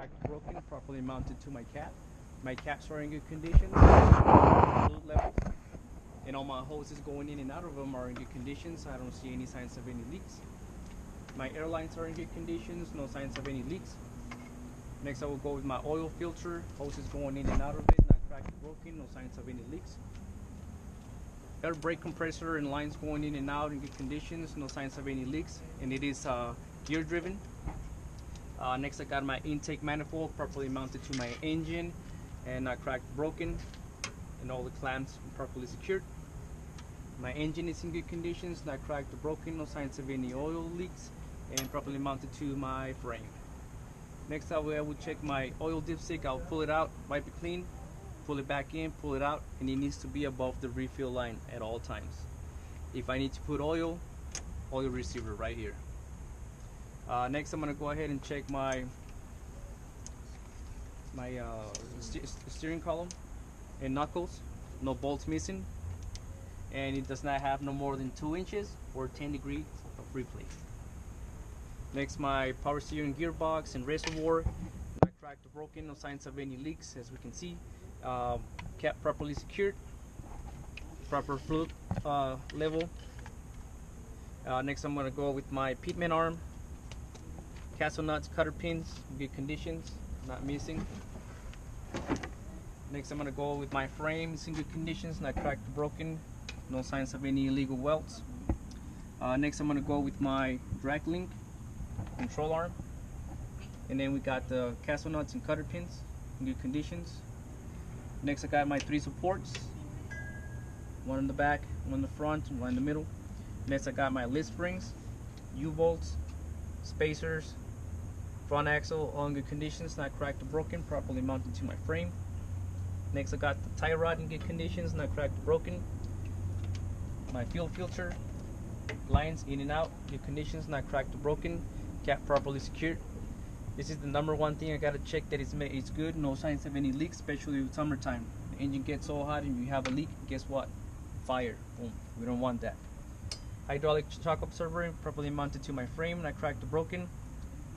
cracked, broken, properly mounted to my cap. My caps are in good condition, fluid levels, and all my hoses going in and out of them are in good conditions. I don't see any signs of any leaks. My airlines are in good conditions, no signs of any leaks. Next I will go with my oil filter, hoses going in and out of it, not cracked, broken, no signs of any leaks. Air brake compressor and lines going in and out in good conditions, no signs of any leaks, and it is gear driven. Next I got my intake manifold properly mounted to my engine and not cracked, broken, and all the clamps properly secured. My engine is in good conditions, not cracked or broken, no signs of any oil leaks, and properly mounted to my frame. Next I will check my oil dipstick. I'll pull it out, wipe it clean, pull it back in, pull it out, and it needs to be above the refill line at all times. If I need to put oil receiver right here. Next I'm going to go ahead and check my steering column and knuckles, no bolts missing, and it does not have no more than 2 inches or 10 degrees of replace. Next, my power steering gearbox and reservoir, not cracked or broken, no signs of any leaks as we can see. Cap properly secured, proper fluid level. Next I'm going to go with my pitman arm, castle nuts, cutter pins, good conditions, not missing. Next I'm going to go with my frame, it's in good conditions, not cracked or broken, no signs of any illegal welds. Next I'm going to go with my drag link control arm, and then we got the castle nuts and cutter pins in good conditions. Next I got my 3 supports, one in the back, one in the front, and one in the middle. Next I got my lid springs, U-bolts, spacers, front axle, all in good conditions, not cracked or broken, properly mounted to my frame. Next I got the tie rod in good conditions, not cracked or broken. My fuel filter, lines in and out, good conditions, not cracked or broken, cap properly secured. This is the #1 thing I gotta check that it's good, no signs of any leaks, especially with summertime. The engine gets so hot and you have a leak, guess what? Fire. Boom. We don't want that. Hydraulic shock absorber properly mounted to my frame, not cracked or broken.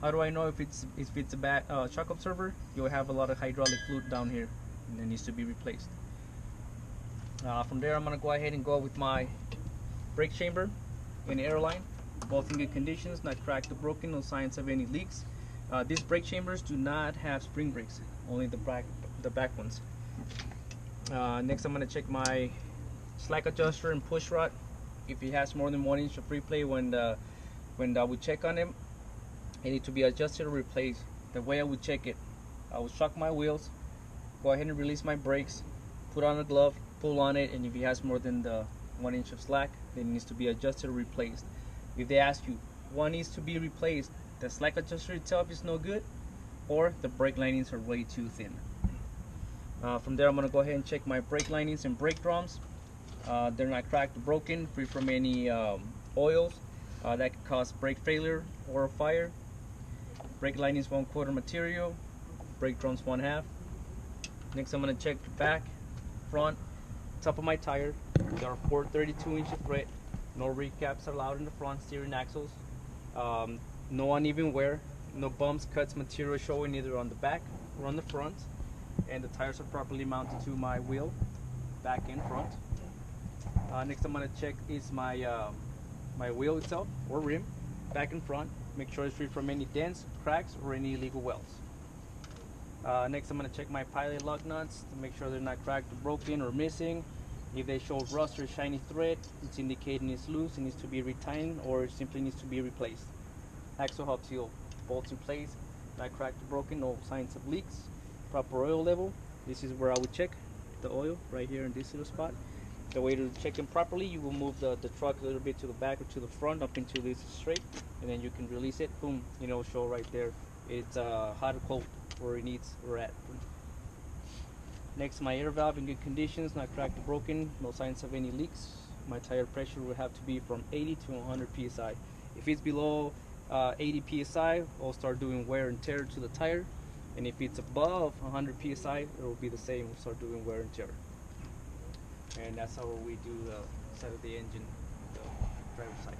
How do I know if it's a bad shock absorber? You'll have a lot of hydraulic fluid down here and it needs to be replaced. From there I'm gonna go ahead and go with my brake chamber and airline, both in good conditions, not cracked or broken, no signs of any leaks. These brake chambers do not have spring brakes, only the back ones. Next I'm going to check my slack adjuster and push rod. If it has more than 1 inch of free play when I would check on them, it needs to be adjusted or replaced. The way I would check it, I would shock my wheels, go ahead and release my brakes, put on a glove, pull on it, and if it has more than the 1 inch of slack, then it needs to be adjusted or replaced. If they ask you what needs to be replaced, the slack adjuster itself is no good, or the brake linings are way too thin. From there I'm going to go ahead and check my brake linings and brake drums. They're not cracked or broken, free from any oils that could cause brake failure or a fire. Brake linings 1/4 material, brake drums 1/2. Next I'm going to check the back, front, top of my tire. There are 4 32-inch thread. No recaps allowed in the front steering axles. No uneven wear, no bumps, cuts, material showing either on the back or on the front, and the tires are properly mounted to my wheel, back and front. Next I'm going to check is my my wheel itself or rim, back and front. Make sure it's free from any dents, cracks, or any illegal welds. Next I'm going to check my pilot lug nuts to make sure they're not cracked or broken or missing. If they show rust or shiny thread, it's indicating it's loose and needs to be retightened or it simply needs to be replaced. Axle hub seal, bolts in place, not cracked or broken, no signs of leaks. Proper oil level, this is where I would check the oil, right here in this little spot. The way to check them properly, you will move the truck a little bit to the back or to the front up until it's straight, and then you can release it, boom, it'll show right there. It's hot or cold, where it needs or at. Next, my air valve in good conditions, not cracked or broken, no signs of any leaks. My tire pressure would have to be from 80 to 100 psi. If it's below 80 psi, I'll start doing wear and tear to the tire, and if it's above 100 psi, it will be the same. We'll start doing wear and tear, and that's how we do the side of the engine, the driver's side.